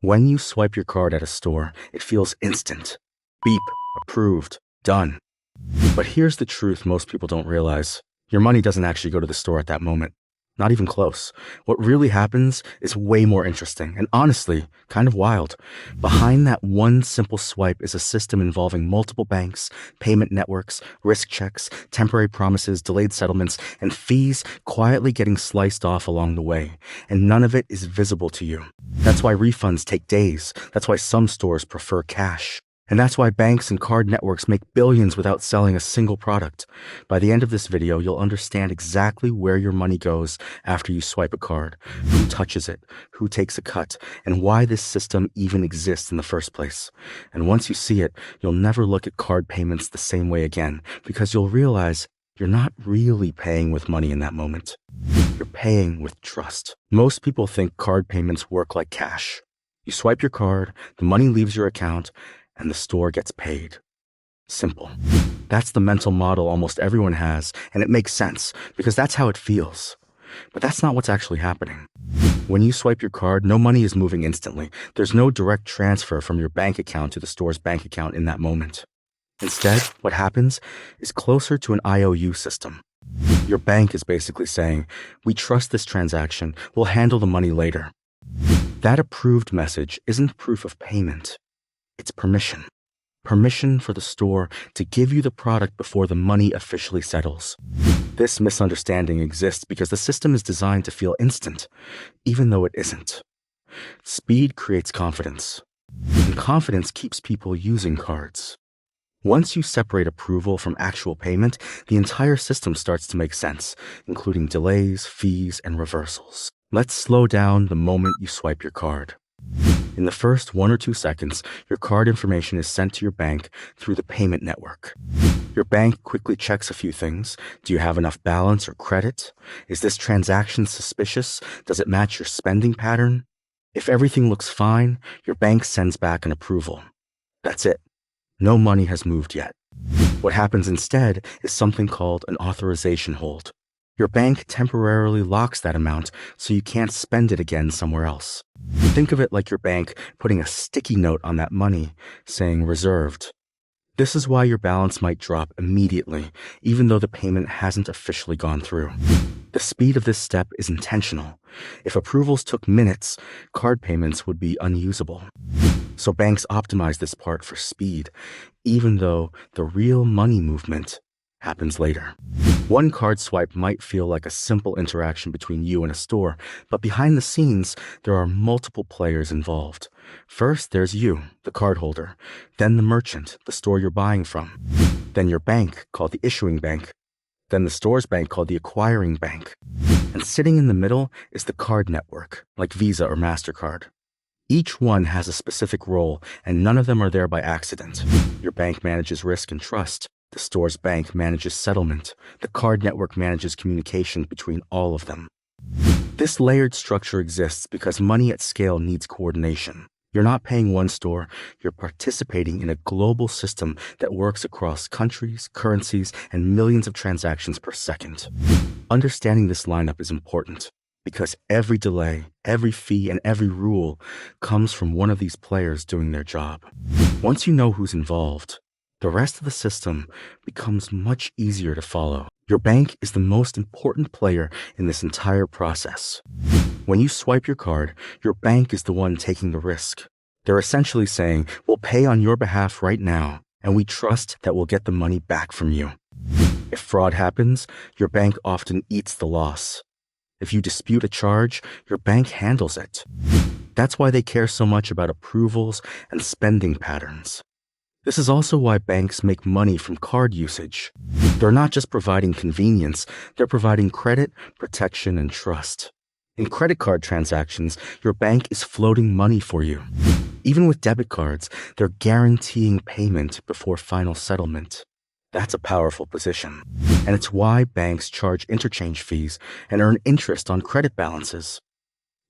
When you swipe your card at a store, it feels instant. Beep, approved, done. But here's the truth most people don't realize. Your money doesn't actually go to the store at that moment. Not even close. What really happens is way more interesting and honestly, kind of wild. Behind that one simple swipe is a system involving multiple banks, payment networks, risk checks, temporary promises, delayed settlements, and fees quietly getting sliced off along the way. And none of it is visible to you. That's why refunds take days. That's why some stores prefer cash. And that's why banks and card networks make billions without selling a single product. By the end of this video, you'll understand exactly where your money goes after you swipe a card, who touches it, who takes a cut, and why this system even exists in the first place. And once you see it, you'll never look at card payments the same way again, because you'll realize you're not really paying with money in that moment. You're paying with trust. Most people think card payments work like cash. You swipe your card, the money leaves your account, and the store gets paid. Simple. That's the mental model almost everyone has, and it makes sense, because that's how it feels. But that's not what's actually happening. When you swipe your card, no money is moving instantly. There's no direct transfer from your bank account to the store's bank account in that moment. Instead, what happens is closer to an IOU system. Your bank is basically saying, "We trust this transaction, we'll handle the money later." That approved message isn't proof of payment. It's permission. Permission for the store to give you the product before the money officially settles. This misunderstanding exists because the system is designed to feel instant, even though it isn't. Speed creates confidence, and confidence keeps people using cards. Once you separate approval from actual payment, the entire system starts to make sense, including delays, fees, and reversals. Let's slow down the moment you swipe your card. In the first 1 or 2 seconds, your card information is sent to your bank through the payment network. Your bank quickly checks a few things. Do you have enough balance or credit? Is this transaction suspicious? Does it match your spending pattern? If everything looks fine, your bank sends back an approval. That's it. No money has moved yet. What happens instead is something called an authorization hold. Your bank temporarily locks that amount so you can't spend it again somewhere else. Think of it like your bank putting a sticky note on that money saying reserved. This is why your balance might drop immediately, even though the payment hasn't officially gone through. The speed of this step is intentional. If approvals took minutes, card payments would be unusable. So banks optimize this part for speed, even though the real money movement happens later. One card swipe might feel like a simple interaction between you and a store, but behind the scenes, there are multiple players involved. First, there's you, the cardholder, then the merchant, the store you're buying from, then your bank, called the issuing bank, then the store's bank, called the acquiring bank. And sitting in the middle is the card network, like Visa or MasterCard. Each one has a specific role, and none of them are there by accident. Your bank manages risk and trust. The store's bank manages settlement. The card network manages communication between all of them. This layered structure exists because money at scale needs coordination. You're not paying one store, you're participating in a global system that works across countries, currencies, and millions of transactions per second. Understanding this lineup is important because every delay, every fee, and every rule comes from one of these players doing their job. Once you know who's involved, the rest of the system becomes much easier to follow. Your bank is the most important player in this entire process. When you swipe your card, your bank is the one taking the risk. They're essentially saying, "We'll pay on your behalf right now, and we trust that we'll get the money back from you." If fraud happens, your bank often eats the loss. If you dispute a charge, your bank handles it. That's why they care so much about approvals and spending patterns. This is also why banks make money from card usage. They're not just providing convenience, they're providing credit, protection, and trust. In credit card transactions, your bank is floating money for you. Even with debit cards, they're guaranteeing payment before final settlement. That's a powerful position, and it's why banks charge interchange fees and earn interest on credit balances.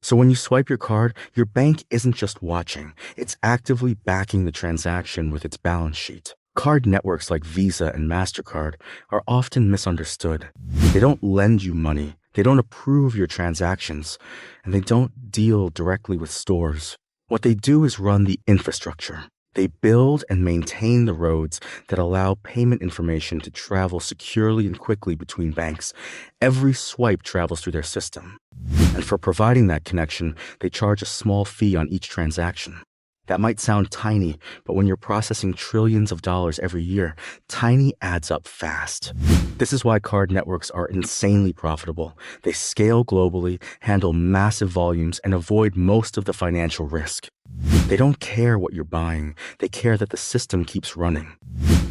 So when you swipe your card, your bank isn't just watching, it's actively backing the transaction with its balance sheet. Card networks like Visa and MasterCard are often misunderstood. They don't lend you money, they don't approve your transactions, and they don't deal directly with stores. What they do is run the infrastructure. They build and maintain the roads that allow payment information to travel securely and quickly between banks. Every swipe travels through their system. And for providing that connection, they charge a small fee on each transaction. That might sound tiny, but when you're processing trillions of dollars every year, tiny adds up fast. This is why card networks are insanely profitable. They scale globally, handle massive volumes, and avoid most of the financial risk. They don't care what you're buying. They care that the system keeps running.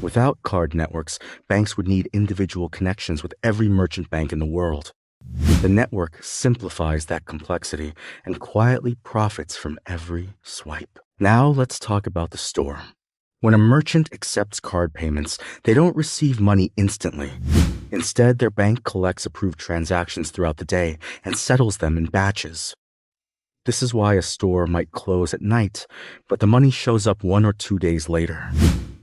Without card networks, banks would need individual connections with every merchant bank in the world. The network simplifies that complexity and quietly profits from every swipe. Now let's talk about the store. When a merchant accepts card payments, they don't receive money instantly. Instead, their bank collects approved transactions throughout the day and settles them in batches. This is why a store might close at night, but the money shows up 1 or 2 days later.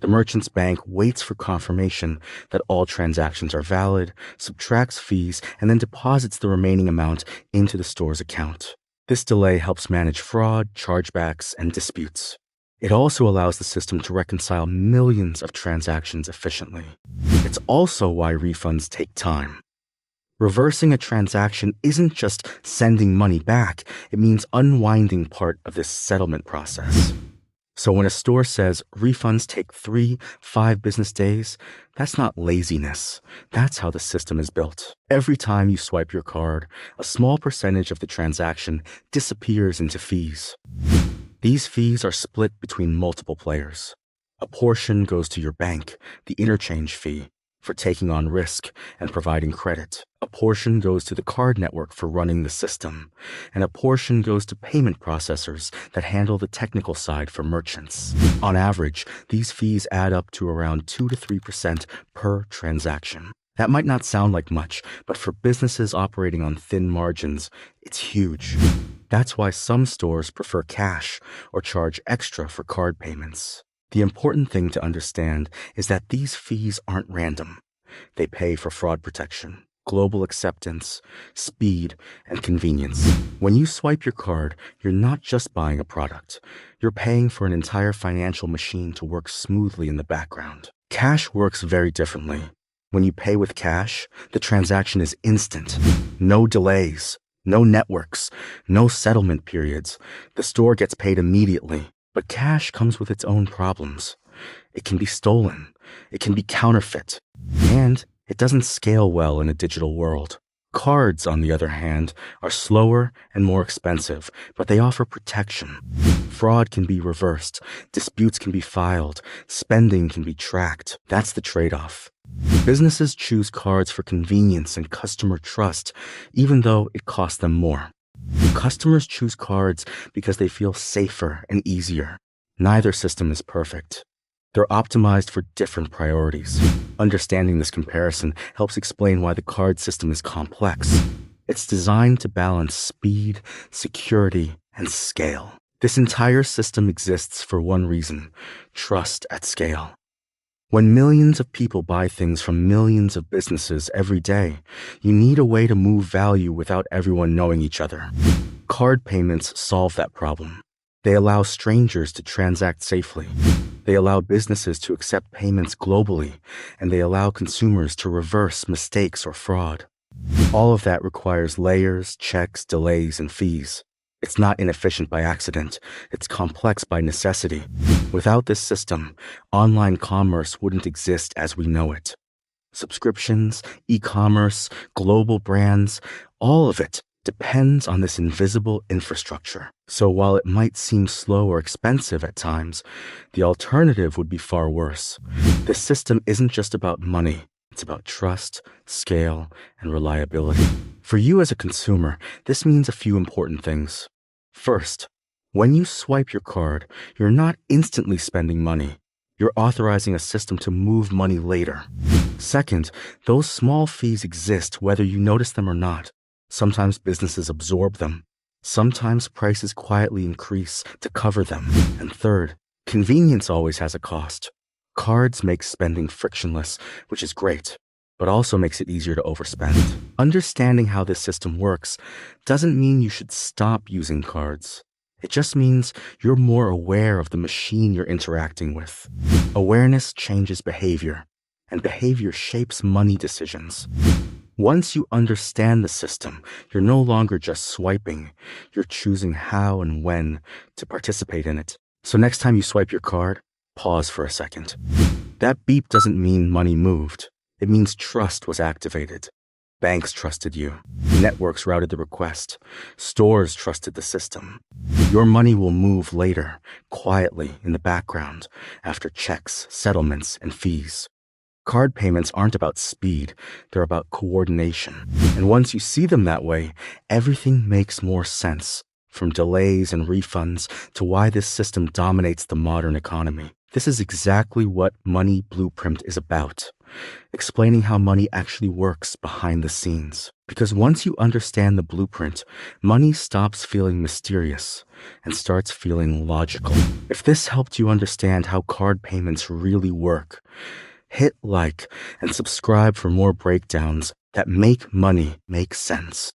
The merchant's bank waits for confirmation that all transactions are valid, subtracts fees, and then deposits the remaining amount into the store's account. This delay helps manage fraud, chargebacks, and disputes. It also allows the system to reconcile millions of transactions efficiently. It's also why refunds take time. Reversing a transaction isn't just sending money back, it means unwinding part of this settlement process. So when a store says refunds take 3-5 business days, that's not laziness. That's how the system is built. Every time you swipe your card, a small percentage of the transaction disappears into fees. These fees are split between multiple players. A portion goes to your bank, the interchange fee, for taking on risk and providing credit. A portion goes to the card network for running the system, and a portion goes to payment processors that handle the technical side for merchants. On average, these fees add up to around 2 to 3% per transaction. That might not sound like much, but for businesses operating on thin margins, it's huge. That's why some stores prefer cash or charge extra for card payments. The important thing to understand is that these fees aren't random. They pay for fraud protection, global acceptance, speed, and convenience. When you swipe your card, you're not just buying a product. You're paying for an entire financial machine to work smoothly in the background. Cash works very differently. When you pay with cash, the transaction is instant. No delays, no networks, no settlement periods. The store gets paid immediately. But cash comes with its own problems. It can be stolen, it can be counterfeit, and it doesn't scale well in a digital world. Cards, on the other hand, are slower and more expensive, but they offer protection. Fraud can be reversed, disputes can be filed, spending can be tracked. That's the trade-off. Businesses choose cards for convenience and customer trust, even though it costs them more. Customers choose cards because they feel safer and easier. Neither system is perfect. They're optimized for different priorities. Understanding this comparison helps explain why the card system is complex. It's designed to balance speed, security, and scale. This entire system exists for one reason: trust at scale. When millions of people buy things from millions of businesses every day, you need a way to move value without everyone knowing each other. Card payments solve that problem. They allow strangers to transact safely. They allow businesses to accept payments globally, and they allow consumers to reverse mistakes or fraud. All of that requires layers, checks, delays, and fees. It's not inefficient by accident. It's complex by necessity. Without this system, online commerce wouldn't exist as we know it. Subscriptions, e-commerce, global brands, all of it depends on this invisible infrastructure. So while it might seem slow or expensive at times, the alternative would be far worse. This system isn't just about money. It's about trust, scale, and reliability. For you as a consumer, this means a few important things. First, when you swipe your card, you're not instantly spending money. You're authorizing a system to move money later. Second, those small fees exist whether you notice them or not. Sometimes businesses absorb them. Sometimes prices quietly increase to cover them. And third, convenience always has a cost. Cards make spending frictionless, which is great, but also makes it easier to overspend. Understanding how this system works doesn't mean you should stop using cards. It just means you're more aware of the machine you're interacting with. Awareness changes behavior, and behavior shapes money decisions. Once you understand the system, you're no longer just swiping, you're choosing how and when to participate in it. So next time you swipe your card, pause for a second. That beep doesn't mean money moved. It means trust was activated. Banks trusted you. Networks routed the request. Stores trusted the system. Your money will move later, quietly in the background, after checks, settlements, and fees. Card payments aren't about speed, they're about coordination. And once you see them that way, everything makes more sense, from delays and refunds to why this system dominates the modern economy. This is exactly what Money Blueprint is about, explaining how money actually works behind the scenes. Because once you understand the blueprint, money stops feeling mysterious and starts feeling logical. If this helped you understand how card payments really work, hit like and subscribe for more breakdowns that make money make sense.